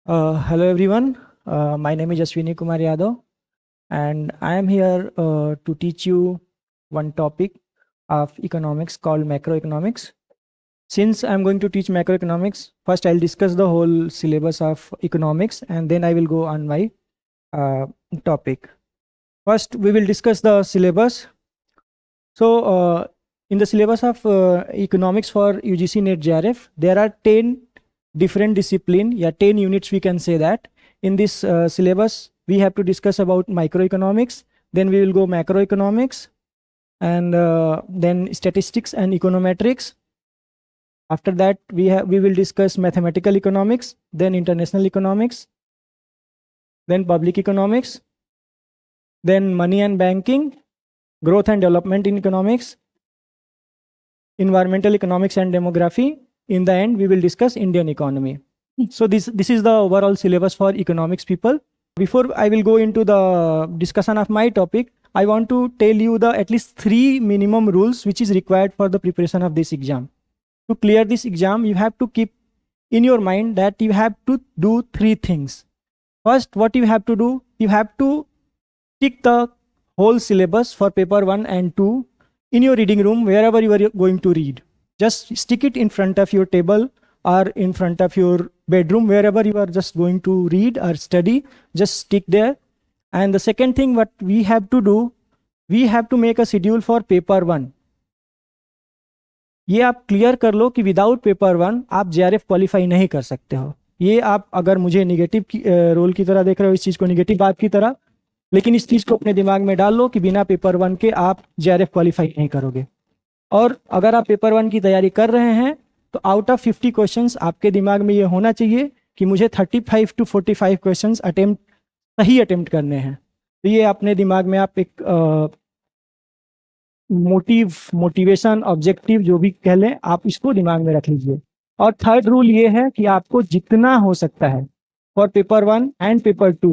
Hello everyone. My name is Ashwini Kumar Yadav, and I am here to teach you one topic of economics called macroeconomics. Since I am going to teach macroeconomics, first I'll discuss the whole syllabus of economics, and then I will go on my uh, topic. First, we will discuss the syllabus. So, in the syllabus of economics for UGC NET JRF, there are 10 different discipline, yeah, 10 units we can say that. In this syllabus, we have to discuss about microeconomics, then we will go macroeconomics, and then statistics and econometrics. After that, we will discuss mathematical economics, then international economics, then public economics, then money and banking, growth and development in economics, environmental economics and demography. In the end, we will discuss Indian economy. So this is the overall syllabus for economics people. Before I will go into the discussion of my topic, I want to tell you the at least 3 minimum rules which is required for the preparation of this exam. To clear this exam, you have to keep in your mind that you have to do 3 things. First, what you have to do, you have to tick the whole syllabus for paper 1 and 2 in your reading room wherever you are going to read. Just stick it in front of your table or in front of your bedroom, wherever you are just going to read or study, just stick there. And the second thing what we have to do, we have to make a schedule for paper 1. ये आप clear कर लो कि without paper 1 आप JRF qualify नहीं कर सकते हो. ये आप अगर मुझे निगेटिव रोल की तरह देख रहे हो, इस चीज़ को निगेटिव बात की तरह, लेकिन इस चीज़ को अपने दिमाग में डाल लो कि बिना पेपर 1 के आप जेआरएफ क्वालिफाई नहीं करोगे. और अगर आप पेपर 1 की तैयारी कर रहे हैं तो आउट ऑफ 50 क्वेश्चंस आपके दिमाग में ये होना चाहिए कि मुझे 35 to 45 क्वेश्चंस सही अटेम्प्ट करने हैं. तो ये अपने दिमाग में आप एक मोटिवेशन, ऑब्जेक्टिव जो भी कह लें, आप इसको दिमाग में रख लीजिए. और थर्ड रूल ये है कि आपको जितना हो सकता है फॉर पेपर 1 एंड पेपर 2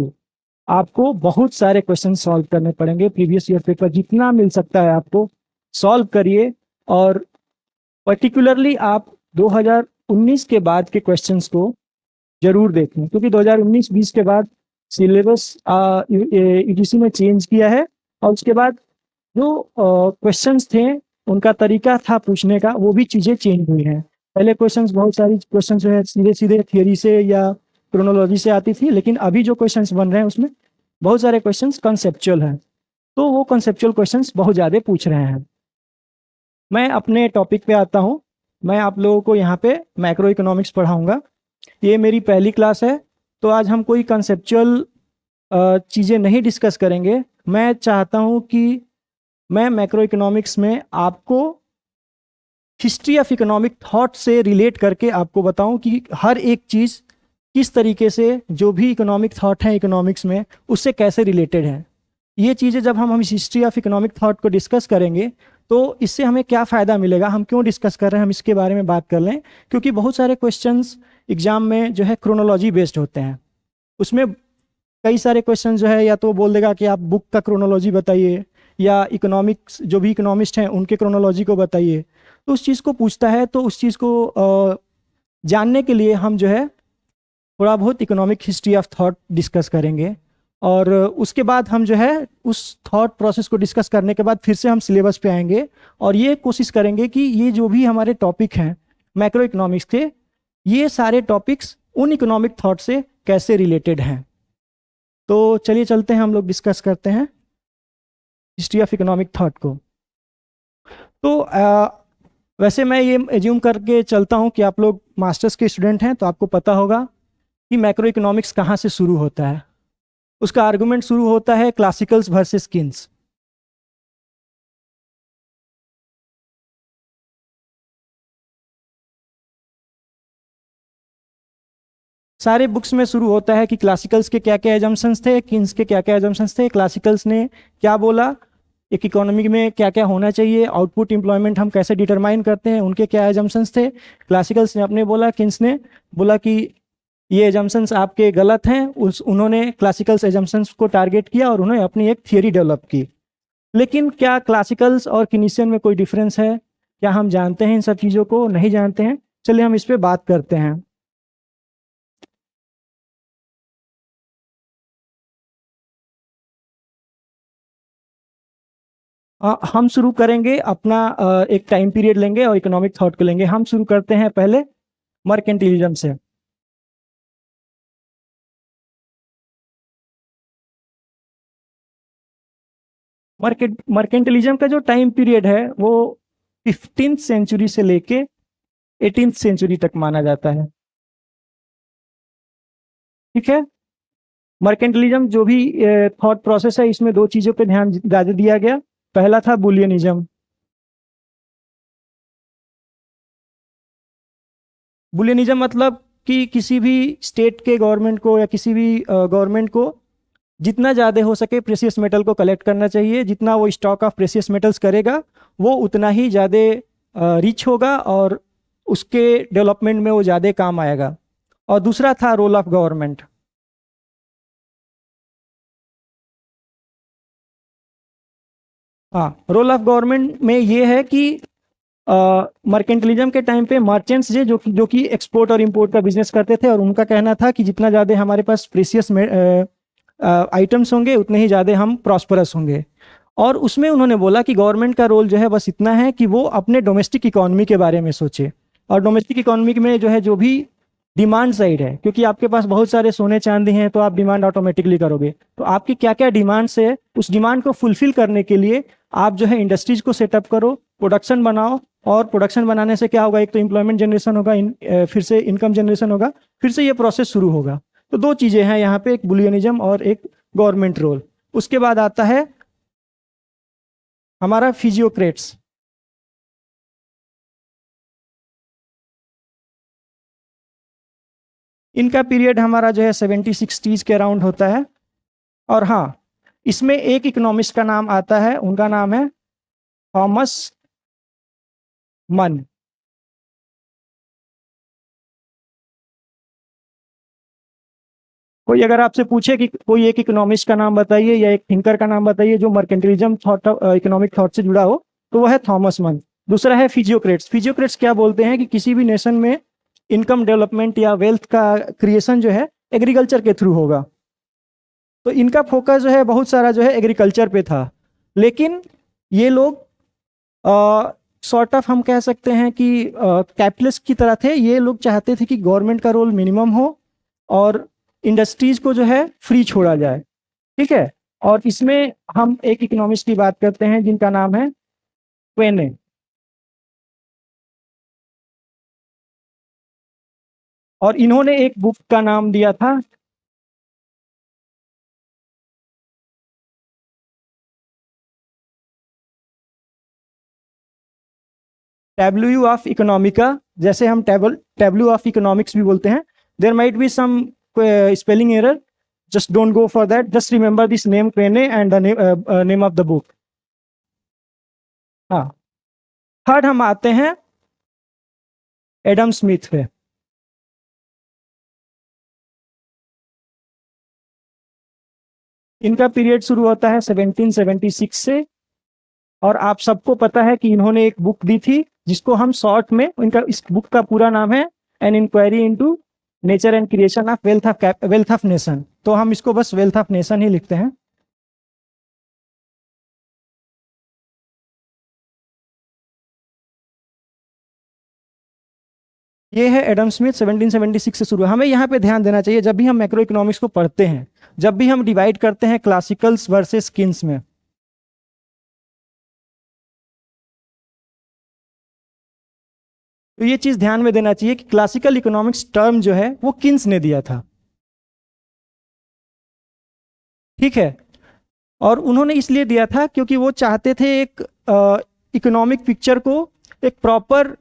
आपको बहुत सारे क्वेश्चन सॉल्व करने पड़ेंगे. प्रीवियस ईयर पेपर जितना मिल सकता है आपको सॉल्व करिए. और पर्टिकुलरली आप 2019 के बाद के क्वेश्चंस को जरूर देखें, क्योंकि 2019-20 के बाद सिलेबस यूजीसी ने चेंज किया है. और उसके बाद जो क्वेश्चंस थे, उनका तरीका था पूछने का, वो भी चीज़ें चेंज हुई हैं. पहले क्वेश्चंस, बहुत सारी क्वेश्चंस जो है सीधे सीधे थियोरी से या क्रोनोलॉजी से आती थी, लेकिन अभी जो क्वेश्चंस बन रहे हैं उसमें बहुत सारे क्वेश्चंस कंसेप्चुअल हैं. तो वो कंसेप्चुअल क्वेश्चंस बहुत ज़्यादा पूछ रहे हैं. मैं अपने टॉपिक पे आता हूँ. मैं आप लोगों को यहाँ पे मैक्रो इकोनॉमिक्स पढ़ाऊँगा. ये मेरी पहली क्लास है, तो आज हम कोई कंसेप्चुअल चीज़ें नहीं डिस्कस करेंगे. मैं चाहता हूँ कि मैं मैक्रो इकोनॉमिक्स में आपको हिस्ट्री ऑफ इकोनॉमिक थॉट से रिलेट करके आपको बताऊं कि हर एक चीज़ किस तरीके से, जो भी इकोनॉमिक थॉट है इकोनॉमिक्स में, उससे कैसे रिलेटेड है. ये चीज़ें जब हम हिस्ट्री ऑफ इकोनॉमिक थॉट को डिस्कस करेंगे तो इससे हमें क्या फ़ायदा मिलेगा, हम क्यों डिस्कस कर रहे हैं, हम इसके बारे में बात कर लें. क्योंकि बहुत सारे क्वेश्चंस एग्जाम में जो है क्रोनोलॉजी बेस्ड होते हैं. उसमें कई सारे क्वेश्चन जो है, या तो बोल देगा कि आप बुक का क्रोनोलॉजी बताइए, या इकोनॉमिक्स जो भी इकोनॉमिस्ट हैं उनके क्रोनोलॉजी को बताइए. तो उस चीज़ को पूछता है. तो उस चीज़ को जानने के लिए हम जो है थोड़ा बहुत economic history of thought discuss करेंगे. और उसके बाद हम जो है उस थॉट प्रोसेस को डिस्कस करने के बाद फिर से हम सिलेबस पे आएंगे और ये कोशिश करेंगे कि ये जो भी हमारे टॉपिक हैं मैक्रो इकोनॉमिक्स के, ये सारे टॉपिक्स उन इकोनॉमिक थॉट से कैसे रिलेटेड हैं. तो चलिए चलते हैं, हम लोग डिस्कस करते हैं हिस्ट्री ऑफ इकोनॉमिक थॉट को. तो वैसे मैं ये एज्यूम करके चलता हूँ कि आप लोग मास्टर्स के स्टूडेंट हैं, तो आपको पता होगा कि मैक्रो इकोनॉमिक्स कहाँ से शुरू होता है. उसका आर्गुमेंट शुरू होता है क्लासिकल्स वर्सेस किन्स. सारे बुक्स में शुरू होता है कि क्लासिकल्स के क्या क्या एजम्पशंस थे, किन्स के क्या क्या एजम्पशंस थे. क्लासिकल्स ने क्या बोला, एक इकोनॉमी में क्या क्या होना चाहिए, आउटपुट एम्प्लॉयमेंट हम कैसे डिटरमाइन करते हैं, उनके क्या एजम्पशंस थे. क्लासिकल्स ने अपने बोला, किन्स ने बोला कि ये एजम्पशंस आपके गलत हैं. उन्होंने क्लासिकल्स एजम्पशंस को टारगेट किया और उन्होंने अपनी एक थियरी डेवलप की. लेकिन क्या क्लासिकल्स और किनीशियन में कोई डिफरेंस है, क्या हम जानते हैं इन सब चीज़ों को? नहीं जानते हैं. चलिए हम इस पर बात करते हैं. हम शुरू करेंगे अपना एक टाइम पीरियड लेंगे और इकोनॉमिक थॉट को लेंगे। हम शुरू करते हैं पहले मर्केंटिलिज्म से। मर्केंटिलिज्म का जो टाइम पीरियड है वो 15th सेंचुरी से लेके 18th सेंचुरी तक माना जाता है। ठीक है। मर्केंटिलिज्म जो भी थॉट प्रोसेस है, इसमें दो चीजों पे ध्यान ज्यादा दिया गया। पहला था बुलियनिज्म। बुलियनिज्म मतलब कि किसी भी स्टेट के गवर्नमेंट को या किसी भी गवर्नमेंट को जितना ज़्यादा हो सके प्रेशियस मेटल को कलेक्ट करना चाहिए। जितना वो स्टॉक ऑफ प्रेशियस मेटल्स करेगा वो उतना ही ज़्यादा रिच होगा और उसके डेवलपमेंट में वो ज़्यादा काम आएगा। और दूसरा था रोल ऑफ गवर्नमेंट। हाँ, रोल ऑफ गवर्नमेंट में ये है कि मर्केंटिलिज्म के टाइम पे मर्चेंट्स जो कि एक्सपोर्ट और इंपोर्ट का बिजनेस करते थे, और उनका कहना था कि जितना ज़्यादा हमारे पास प्रेशियस आइटम्स होंगे उतने ही ज़्यादा हम प्रॉस्परस होंगे। और उसमें उन्होंने बोला कि गवर्नमेंट का रोल जो है बस इतना है कि वो अपने डोमेस्टिक इकोनॉमी के बारे में सोचे। और डोमेस्टिक इकोनॉमी में जो है जो भी डिमांड साइड है, क्योंकि आपके पास बहुत सारे सोने चांदी हैं तो आप डिमांड ऑटोमेटिकली करोगे। तो आपकी क्या क्या डिमांड्स है, उस डिमांड को फुलफिल करने के लिए आप जो है इंडस्ट्रीज को सेटअप करो, प्रोडक्शन बनाओ। और प्रोडक्शन बनाने से क्या होगा, एक तो एम्प्लॉयमेंट जनरेशन होगा, फिर से इनकम जनरेशन होगा, फिर से ये प्रोसेस शुरू होगा। तो दो चीजें हैं यहाँ पे, एक बुलियनिज्म और एक गवर्नमेंट रोल। उसके बाद आता है हमारा फिजियोक्रेट्स। इनका पीरियड हमारा जो है 70-60s के अराउंड होता है। और हाँ, इसमें एक इकोनॉमिस्ट का नाम आता है, उनका नाम है थॉमस मन। कोई अगर आपसे पूछे कि कोई एक इकोनॉमिस्ट का नाम बताइए या एक थिंकर का नाम बताइए जो मर्केंटिलिज्म थॉट, इकोनॉमिक थॉट से जुड़ा हो, तो वह है थॉमस मन। दूसरा है फिजियोक्रेट्स। फिजियोक्रेट्स क्या बोलते हैं कि किसी भी नेशन में इनकम डेवलपमेंट या वेल्थ का क्रिएशन जो है एग्रीकल्चर के थ्रू होगा। तो इनका फोकस जो है बहुत सारा जो है एग्रीकल्चर पे था। लेकिन ये लोग सॉर्ट ऑफ हम कह सकते हैं कि कैपिटलिस्ट की तरह थे। ये लोग चाहते थे कि गवर्नमेंट का रोल मिनिमम हो और इंडस्ट्रीज को जो है फ्री छोड़ा जाए। ठीक है। और इसमें हम एक इकोनॉमिस्ट की बात करते हैं जिनका नाम है क्वेने। और इन्होंने एक बुक का नाम दिया था टैब्ल्यू ऑफ इकोनॉमिका। जैसे हम टैब्ल्यू ऑफ इकोनॉमिक्स भी बोलते हैं। There might be some spelling error, just don't go for that, just remember this name Crane and the name of the book। हाँ, थर्ड हम आते हैं एडम स्मिथ पे। इनका पीरियड शुरू होता है 1776 से। और आप सबको पता है कि इन्होंने एक बुक दी थी जिसको हम शॉर्ट में, इनका इस बुक का पूरा नाम है an inquiry into nature and creation of wealth of nation. तो हम इसको बस वेल्थ ऑफ नेशन ही लिखते हैं। ये है एडम स्मिथ, 1776 से शुरू। हमें यहाँ पे ध्यान देना चाहिए, जब भी हम मैक्रो इकोनॉमिक्स को पढ़ते हैं, जब भी हम डिवाइड करते हैं क्लासिकल्स वर्सेस किन्स में, तो ये चीज ध्यान में देना चाहिए कि क्लासिकल इकोनॉमिक्स टर्म जो है वो किन्स ने दिया था। ठीक है। और उन्होंने इसलिए दिया था क्योंकि वो चाहते थे एक इकोनॉमिक पिक्चर को एक प्रॉपर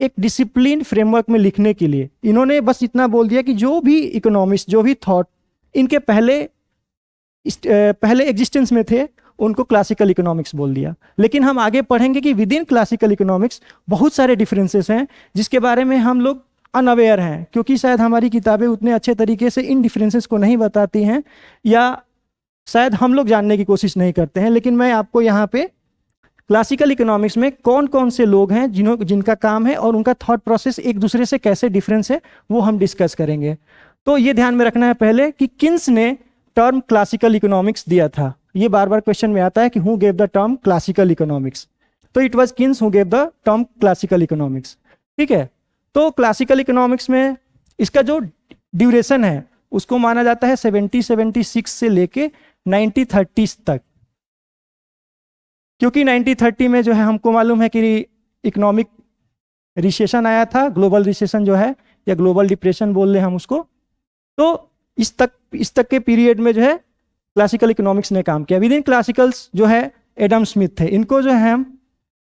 एक डिसिप्लिन फ्रेमवर्क में लिखने के लिए। इन्होंने बस इतना बोल दिया कि जो भी इकोनॉमिस्ट, जो भी थॉट इनके पहले एग्जिस्टेंस में थे, उनको क्लासिकल इकोनॉमिक्स बोल दिया। लेकिन हम आगे पढ़ेंगे कि विद इन क्लासिकल इकोनॉमिक्स बहुत सारे डिफरेंसेस हैं जिसके बारे में हम लोग अनअवेयर हैं, क्योंकि शायद हमारी किताबें उतने अच्छे तरीके से इन डिफरेंसेस को नहीं बताती हैं, या शायद हम लोग जानने की कोशिश नहीं करते हैं। लेकिन मैं आपको यहाँ पे क्लासिकल इकोनॉमिक्स में कौन कौन से लोग हैं जिनका काम है और उनका थॉट प्रोसेस एक दूसरे से कैसे डिफरेंस है, वो हम डिस्कस करेंगे। तो ये ध्यान में रखना है पहले कि किन्स ने टर्म क्लासिकल इकोनॉमिक्स दिया था। ये बार बार क्वेश्चन में आता है कि who gave the term classical economics, तो it was Keynes who gave the term classical economics. ठीक है, तो क्लासिकल इकोनॉमिक्स में इसका जो ड्यूरेशन है उसको माना जाता है 1776 से लेके 1930 तक, क्योंकि 1930 में जो है हमको मालूम है कि इकोनॉमिक रिसेशन आया था, ग्लोबल रिसेशन जो है, या ग्लोबल डिप्रेशन बोल रहे हम उसको। तो इस तक के पीरियड में जो है क्लासिकल इकोनॉमिक्स ने काम किया। विद इन क्लासिकल्स जो है एडम स्मिथ थे, इनको जो है हम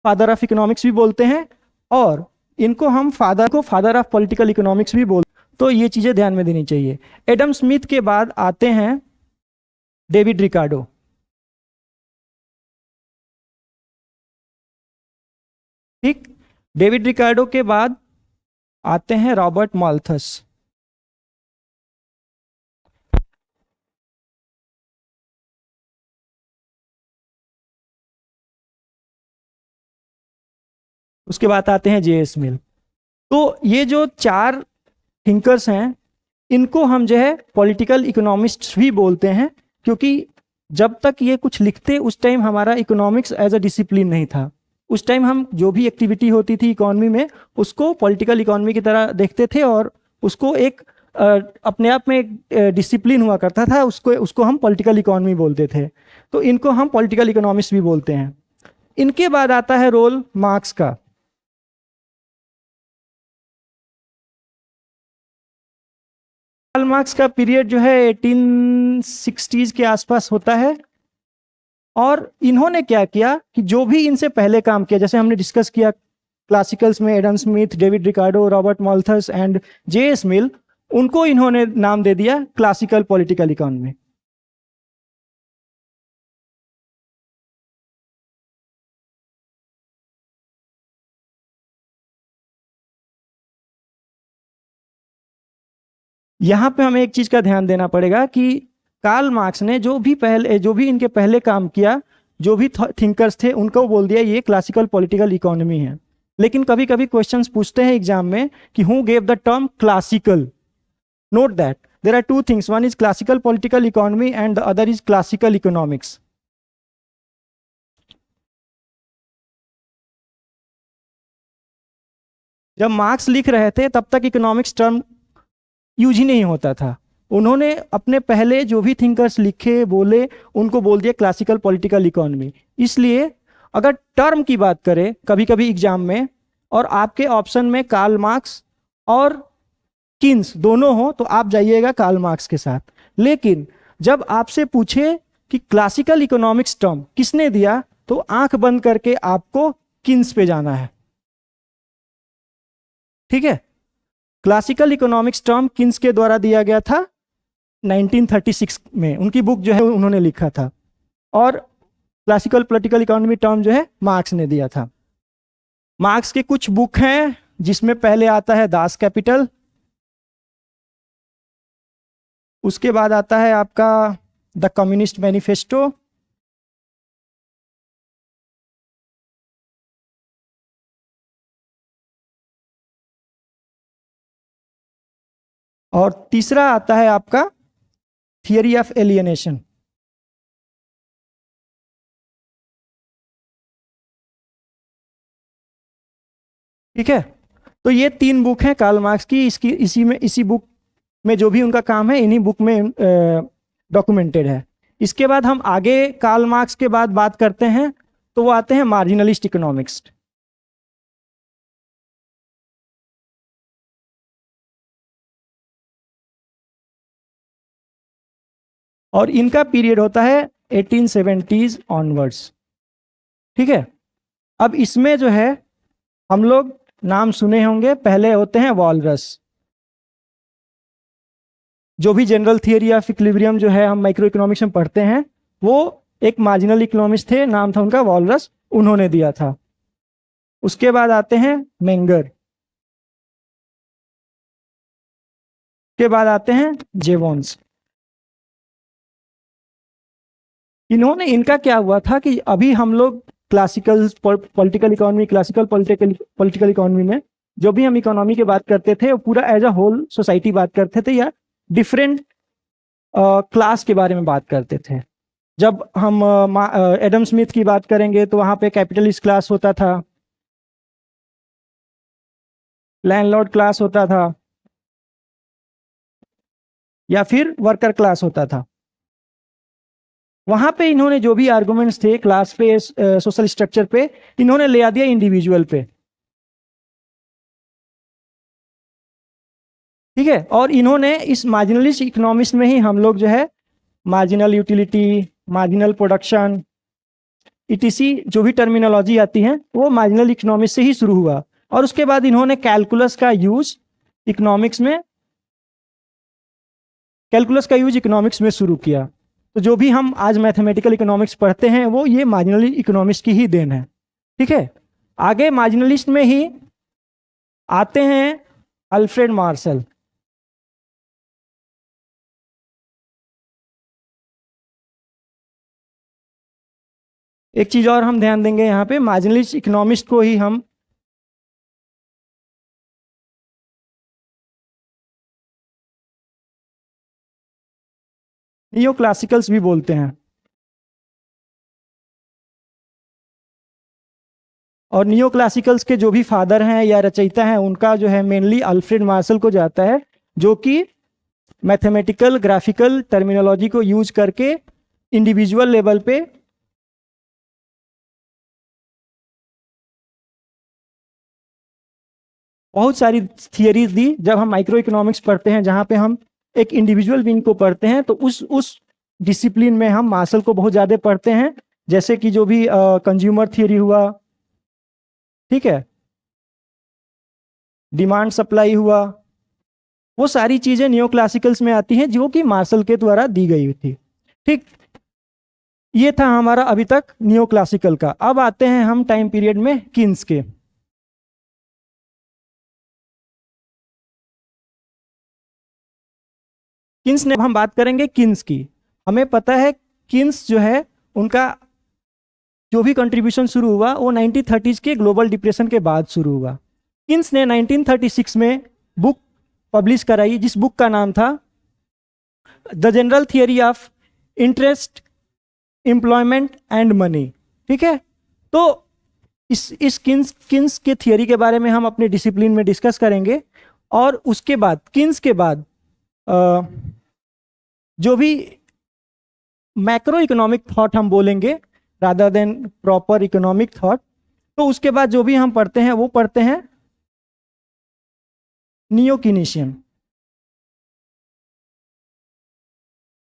फादर ऑफ इकोनॉमिक्स भी बोलते हैं, और इनको हम फादर ऑफ पॉलिटिकल इकोनॉमिक्स भी बोलते हैं। तो ये चीजें ध्यान में देनी चाहिए। एडम स्मिथ के बाद आते हैं डेविड रिकार्डो। ठीक, डेविड रिकार्डो के बाद आते हैं रॉबर्ट माल्थस। उसके बाद आते हैं जे.एस. मिल। तो ये जो चार थिंकर्स हैं, इनको हम जो है पॉलिटिकल इकोनॉमिस्ट्स भी बोलते हैं, क्योंकि जब तक ये कुछ लिखते उस टाइम हमारा इकोनॉमिक्स एज अ डिसिप्लिन नहीं था। उस टाइम हम जो भी एक्टिविटी होती थी इकोनॉमी में उसको पॉलिटिकल इकोनॉमी की तरह देखते थे, और उसको एक अपने आप में एक डिसिप्लिन हुआ करता था, उसको हम पॉलिटिकल इकोनॉमी बोलते थे। तो इनको हम पॉलिटिकल इकोनॉमिस्ट भी बोलते हैं। इनके बाद आता है रोल मार्क्स का। कार्ल मार्क्स का पीरियड जो है 1860s के आसपास होता है, और इन्होंने क्या किया कि जो भी इनसे पहले काम किया, जैसे हमने डिस्कस किया क्लासिकल्स में Adam Smith, David Ricardo, Robert Malthus and J S. Mill, उनको इन्होंने नाम दे दिया क्लासिकल पॉलिटिकल इकोनॉमी। यहां पे हमें एक चीज का ध्यान देना पड़ेगा कि कार्ल मार्क्स ने जो भी इनके पहले काम किया, जो भी थिंकर्स थे, उनको बोल दिया ये क्लासिकल पॉलिटिकल इकोनॉमी है। लेकिन कभी कभी क्वेश्चंस पूछते हैं एग्जाम में कि who gave the term classical. Note that there are two things, one is classical political economy and the other is classical economics. जब मार्क्स लिख रहे थे तब तक इकोनॉमिक्स टर्म यूज ही नहीं होता था। उन्होंने अपने पहले जो भी थिंकर्स लिखे बोले उनको बोल दिया क्लासिकल पॉलिटिकल इकोनॉमी। इसलिए अगर टर्म की बात करें कभी कभी एग्जाम में, और आपके ऑप्शन में कार्ल मार्क्स और किन्स दोनों हो, तो आप जाइएगा कार्ल मार्क्स के साथ। लेकिन जब आपसे पूछे कि क्लासिकल इकोनॉमिक्स टर्म किसने दिया, तो आंख बंद करके आपको किन्स पे जाना है। ठीक है, क्लासिकल इकोनॉमिक्स टर्म किन्स के द्वारा दिया गया था 1936 में, उनकी बुक जो है उन्होंने लिखा था, और क्लासिकल पॉलिटिकल इकोनॉमी टर्म जो है मार्क्स ने दिया था। मार्क्स के कुछ बुक हैं, जिसमें पहले आता है दास कैपिटल, उसके बाद आता है आपका द कम्युनिस्ट मैनिफेस्टो, और तीसरा आता है आपका थियरी ऑफ एलियनेशन। ठीक है, तो ये तीन बुक हैं कार्ल मार्क्स की। इसी बुक में जो भी उनका काम है इन्हीं बुक में डॉक्यूमेंटेड है। इसके बाद हम आगे कार्ल मार्क्स के बाद बात करते हैं, तो वो आते हैं मार्जिनलिस्ट इकोनॉमिक्स। और इनका पीरियड होता है 1870s ऑनवर्ड्स। ठीक है, अब इसमें जो है हम लोग नाम सुने होंगे, पहले होते हैं वॉलरस। जो भी जनरल थियरी ऑफ इक्विलिब्रियम जो है हम माइक्रो इकोनॉमिक्स में पढ़ते हैं, वो एक मार्जिनल इकोनॉमिस्ट थे, नाम था उनका वॉलरस, उन्होंने दिया था। उसके बाद आते हैं मेंगर, के बाद आते हैं जेवॉन्स। इनका क्या हुआ था कि अभी हम लोग क्लासिकल पॉलिटिकल इकोनॉमी में जो भी हम इकोनॉमी की बात करते थे वो पूरा एज अ होल सोसाइटी बात करते थे, या डिफरेंट क्लास के बारे में बात करते थे। जब हम एडम स्मिथ की बात करेंगे तो वहाँ पे कैपिटलिस्ट क्लास होता था, लैंडलॉर्ड क्लास होता था, या फिर वर्कर क्लास होता था। वहां पे इन्होंने जो भी आर्गुमेंट्स थे क्लास पे, सोशल स्ट्रक्चर पे, इन्होंने ले आ दिया इंडिविजुअल पे। ठीक है, और इन्होंने इस मार्जिनलिस्ट इकोनॉमिक्स में ही हम लोग जो है marginal utility, marginal production, etc जो भी टर्मिनोलॉजी आती है वो मार्जिनल इकोनॉमिक्स से ही शुरू हुआ। और उसके बाद इन्होंने कैलकुलस का यूज इकोनॉमिक्स में कैलकुलस का यूज इकोनॉमिक्स में शुरू किया। तो जो भी हम आज मैथमेटिकल इकोनॉमिक्स पढ़ते हैं वो ये मार्जिनल इकोनॉमिक्स की ही देन है। ठीक है, आगे मार्जिनलिस्ट में ही आते हैं अल्फ्रेड मार्शल। एक चीज और हम ध्यान देंगे यहाँ पे, मार्जिनलिस्ट इकोनॉमिक्स को ही हम नियो क्लासिकल्स भी बोलते हैं। और नियो क्लासिकल्स के जो भी फादर हैं या रचयिता हैं उनका जो है मेनली अल्फ्रेड मार्शल को जाता है, जो कि मैथमेटिकल ग्राफिकल टर्मिनोलॉजी को यूज करके इंडिविजुअल लेवल पे बहुत सारी थियरीज दी। जब हम माइक्रो इकोनॉमिक्स पढ़ते हैं जहाँ पे हम एक इंडिविजुअल बीइंग को पढ़ते हैं तो उस डिसिप्लिन में हम मार्शल को बहुत ज़्यादा पढ़ते हैं। जैसे कि जो भी कंज्यूमर थियरी हुआ, ठीक है, डिमांड सप्लाई हुआ, वो सारी चीज़ें नियो क्लासिकल्स में आती हैं जो कि मार्शल के द्वारा दी गई थी। ठीक, ये था हमारा अभी तक नियो क्लासिकल का। अब आते हैं हम टाइम पीरियड में किन्स के। किन्स ने हम बात करेंगे किन्स की। हमें पता है किन्स जो है उनका जो भी कंट्रीब्यूशन शुरू हुआ वो 1930s के ग्लोबल डिप्रेशन के बाद शुरू हुआ। किन्स ने 1936 में बुक पब्लिश कराई जिस बुक का नाम था the general theory of interest, employment and money. ठीक है, तो इस किन्स के थियरी के बारे में हम अपने डिसिप्लिन में डिस्कस करेंगे। और उसके बाद किन्स के बाद जो भी मैक्रो इकोनॉमिक थॉट हम बोलेंगे rather than proper economic thought, तो उसके बाद जो भी हम पढ़ते हैं वो पढ़ते हैं नियो कीनीशियन।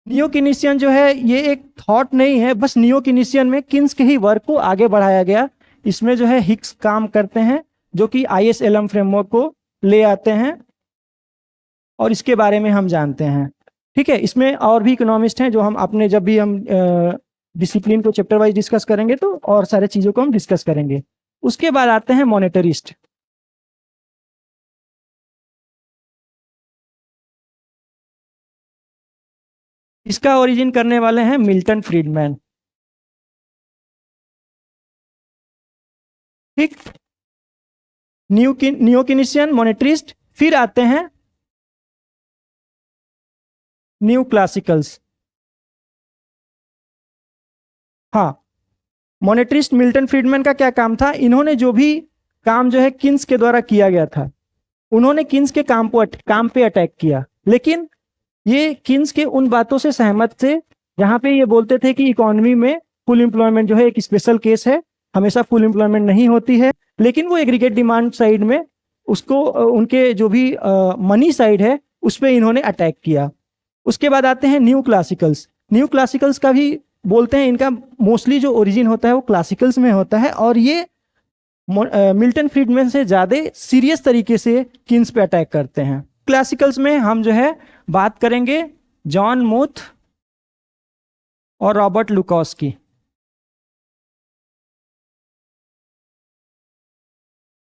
नियो कीनीशियन जो है ये एक थॉट नहीं है, बस नियो कीनीशियन में किन्स के ही वर्क को आगे बढ़ाया गया। इसमें जो है हिक्स काम करते हैं जो कि ISLM फ्रेमवर्क को ले आते हैं और इसके बारे में हम जानते हैं। ठीक है, इसमें और भी इकोनॉमिस्ट हैं जो हम अपने जब भी हम डिसिप्लिन को चैप्टर वाइज डिस्कस करेंगे तो और सारे चीज़ों को हम डिस्कस करेंगे। उसके बाद आते हैं मॉनेटरिस्ट। इसका ओरिजिन करने वाले हैं मिल्टन फ्रीडमैन। ठीक, नियो कीनीशियन, मॉनेटरिस्ट, फिर आते हैं न्यू क्लासिकल्स। हाँ, मॉनेटरिस्ट मिल्टन फ्रीडमैन का क्या काम था, इन्होंने जो भी काम जो है किन्स के द्वारा किया गया था उन्होंने किन्स के काम पे अटैक किया। लेकिन ये किन्स के उन बातों से सहमत थे जहां पे ये बोलते थे कि इकोनॉमी में फुल एम्प्लॉयमेंट जो है एक स्पेशल केस है, हमेशा फुल एम्प्लॉयमेंट नहीं होती है। लेकिन वो एग्रीगेट डिमांड साइड में उसको उनके जो भी मनी साइड है उस पर इन्होंने अटैक किया। उसके बाद आते हैं न्यू क्लासिकल्स। न्यू क्लासिकल्स का भी बोलते हैं इनका मोस्टली जो ओरिजिन होता है वो क्लासिकल्स में होता है और ये मिल्टन फ्रीडमैन से ज़्यादा सीरियस तरीके से किन्स पे अटैक करते हैं। क्लासिकल्स में हम जो है बात करेंगे जॉन मूथ और रॉबर्ट लुकॉस की।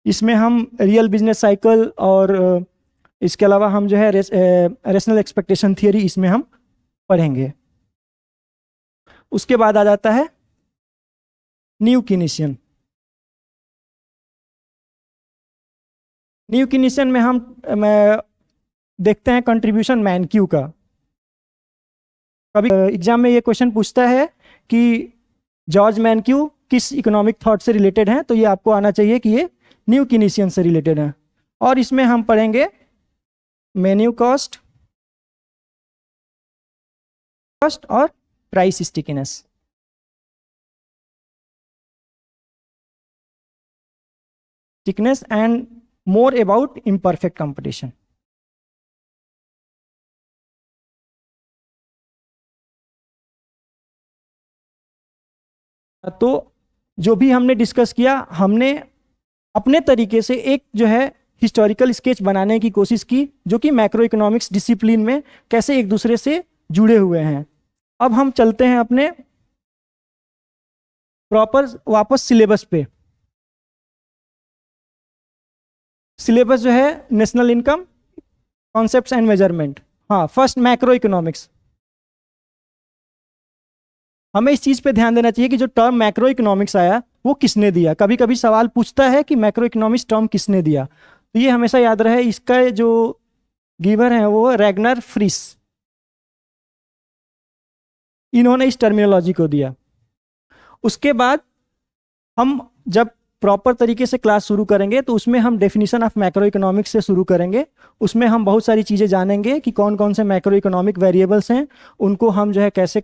इसमें हम रियल बिजनेस साइकिल और इसके अलावा हम जो है रेशनल एक्सपेक्टेशन थियरी इसमें हम पढ़ेंगे। उसके बाद आ जाता है न्यू कीनीशियन। न्यू कीनीशियन में हम देखते हैं कंट्रीब्यूशन मैनक्यू का। कभी एग्जाम में ये क्वेश्चन पूछता है कि जॉर्ज मैनक्यू किस इकोनॉमिक थॉट से रिलेटेड हैं, तो ये आपको आना चाहिए कि ये न्यू कीनेसियन से रिलेटेड है। और इसमें हम पढ़ेंगे मेन्यू कॉस्ट और price stickiness. Stickiness and more about imperfect competition. तो जो भी हमने डिस्कस किया, हमने अपने तरीके से एक जो है हिस्टोरिकल स्केच बनाने की कोशिश की, जो कि मैक्रो इकोनॉमिक्स डिसिप्लिन में कैसे एक दूसरे से जुड़े हुए हैं। अब हम चलते हैं अपने प्रॉपर वापस सिलेबस पे। सिलेबस जो है national income, concepts and measurement. हाँ, फर्स्ट मैक्रो इकोनॉमिक्स। हमें इस चीज पे ध्यान देना चाहिए कि जो टर्म मैक्रो इकोनॉमिक्स आया वो किसने दिया। कभी कभी सवाल पूछता है कि मैक्रो इकोनॉमिक्स टर्म किसने दिया, तो ये हमेशा याद रहे, इसका जो गिवर है वो रैगनर फ्रिस, इन्होंने इस टर्मिनोलॉजी को दिया। उसके बाद हम जब प्रॉपर तरीके से क्लास शुरू करेंगे तो उसमें हम डेफिनेशन ऑफ मैक्रो इकोनॉमिक्स से शुरू करेंगे। उसमें हम बहुत सारी चीज़ें जानेंगे कि कौन कौन से मैक्रो इकोनॉमिक वेरिएबल्स हैं, उनको हम जो है कैसे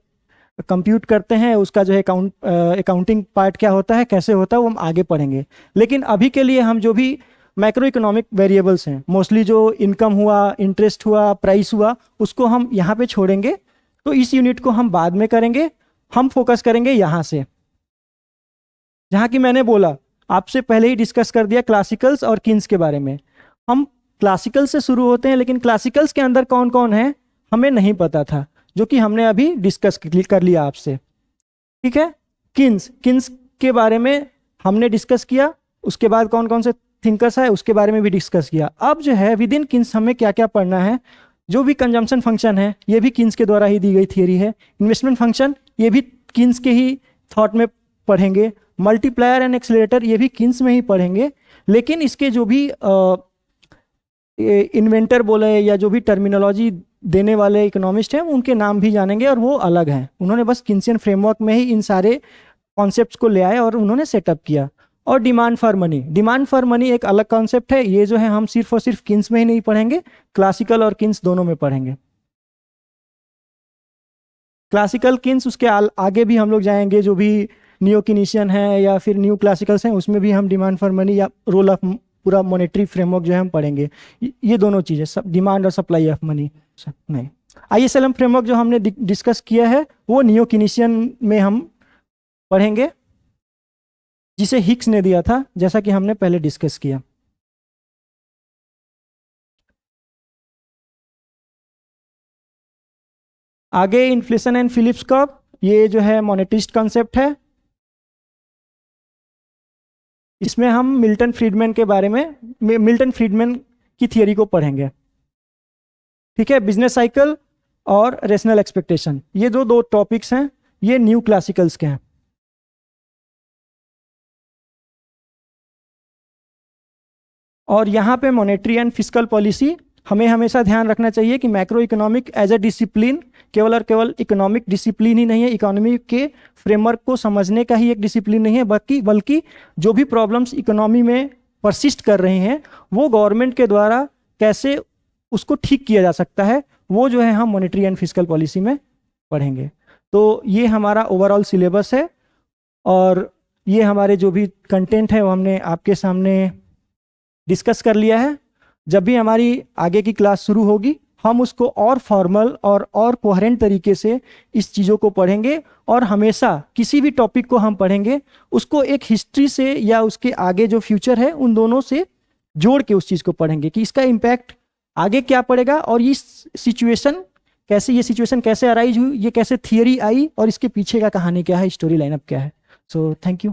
कंप्यूट करते हैं, उसका जो है अकाउंटिंग पार्ट क्या होता है, कैसे होता है, वो हम आगे पढ़ेंगे। लेकिन अभी के लिए हम जो भी मैक्रो इकोनॉमिक वेरिएबल्स हैं, मोस्टली जो इनकम हुआ, इंटरेस्ट हुआ, प्राइस हुआ, उसको हम यहाँ पे छोड़ेंगे। तो इस यूनिट को हम बाद में करेंगे। हम फोकस करेंगे यहाँ से, जहाँ की मैंने बोला आपसे पहले ही डिस्कस कर दिया क्लासिकल्स और किन्स के बारे में। हम क्लासिकल से शुरू होते हैं, लेकिन क्लासिकल्स के अंदर कौन कौन है हमें नहीं पता था, जो कि हमने अभी डिस्कस कर लिया आपसे। ठीक है, किन्स के बारे में हमने डिस्कस किया। उसके बाद कौन कौन से थिंकर्स है उसके बारे में भी डिस्कस किया। अब जो है विद इन किन्स हमें क्या क्या पढ़ना है। जो भी कंजम्पशन फंक्शन है ये भी किन्स के द्वारा ही दी गई थियरी है। इन्वेस्टमेंट फंक्शन ये भी किन्स के ही थॉट में पढ़ेंगे। मल्टीप्लायर एंड एक्सेलरेटर ये भी किन्स में ही पढ़ेंगे। लेकिन इसके जो भी इन्वेंटर बोले या जो भी टर्मिनोलॉजी देने वाले इकोनॉमिस्ट हैं उनके नाम भी जानेंगे, और वो अलग हैं। उन्होंने बस किन्सियन फ्रेमवर्क में ही इन सारे कॉन्सेप्ट्स को ले आए और उन्होंने सेटअप किया। और डिमांड फॉर मनी एक अलग कॉन्सेप्ट है। ये जो है हम सिर्फ और सिर्फ किन्स में ही नहीं पढ़ेंगे, क्लासिकल और किन्स दोनों में पढ़ेंगे। क्लासिकल किन्स उसके आगे भी हम लोग जाएंगे, जो भी न्यू कीनेसियन है या फिर न्यू क्लासिकल्स हैं उसमें भी हम डिमांड फॉर मनी या रोल ऑफ पूरा मॉनेटरी फ्रेमवर्क जो है हम पढ़ेंगे। ये दोनों चीज़ें, सब डिमांड और सप्लाई ऑफ मनी नहीं। ISLM फ्रेमवर्क जो हमने डिस्कस किया है वो न्यू कीनेसियन में हम पढ़ेंगे, जिसे हिक्स ने दिया था, जैसा कि हमने पहले डिस्कस किया। आगे इन्फ्लेशन एंड फिलिप्स कर्व, ये जो है मॉनेटिस्ट कॉन्सेप्ट है। इसमें हम मिल्टन फ्रीडमैन के बारे में, मिल्टन फ्रीडमैन की थियरी को पढ़ेंगे। ठीक है, बिजनेस साइकिल और रेशनल एक्सपेक्टेशन, ये जो दो टॉपिक्स हैं ये न्यू क्लासिकल्स के हैं। और यहाँ पे मॉनेटरी एंड फिस्कल पॉलिसी, हमें हमेशा ध्यान रखना चाहिए कि macro economic as a discipline केवल और केवल इकोनॉमिक डिसिप्लिन ही नहीं है, इकोनॉमी के फ्रेमवर्क को समझने का ही एक डिसिप्लिन नहीं है, बल्कि जो भी प्रॉब्लम्स इकोनॉमी में परसिस्ट कर रही हैं वो गवर्नमेंट के द्वारा कैसे उसको ठीक किया जा सकता है, वो जो है हम मॉनेटरी एंड फिस्कल पॉलिसी में पढ़ेंगे। तो ये हमारा ओवरऑल सिलेबस है, और ये हमारे जो भी कंटेंट है वो हमने आपके सामने डिस्कस कर लिया है। जब भी हमारी आगे की क्लास शुरू होगी हम उसको और फॉर्मल और कोहेरेंट तरीके से इस चीज़ों को पढ़ेंगे, और हमेशा किसी भी टॉपिक को हम पढ़ेंगे उसको एक हिस्ट्री से या उसके आगे जो फ्यूचर है उन दोनों से जोड़ के उस चीज़ को पढ़ेंगे कि इसका इम्पैक्ट आगे क्या पड़ेगा, और ये सिचुएशन कैसे अराइज हुई, ये कैसे थियरी आई, और इसके पीछे का कहानी क्या है, स्टोरी लाइनअप क्या है। So thank you.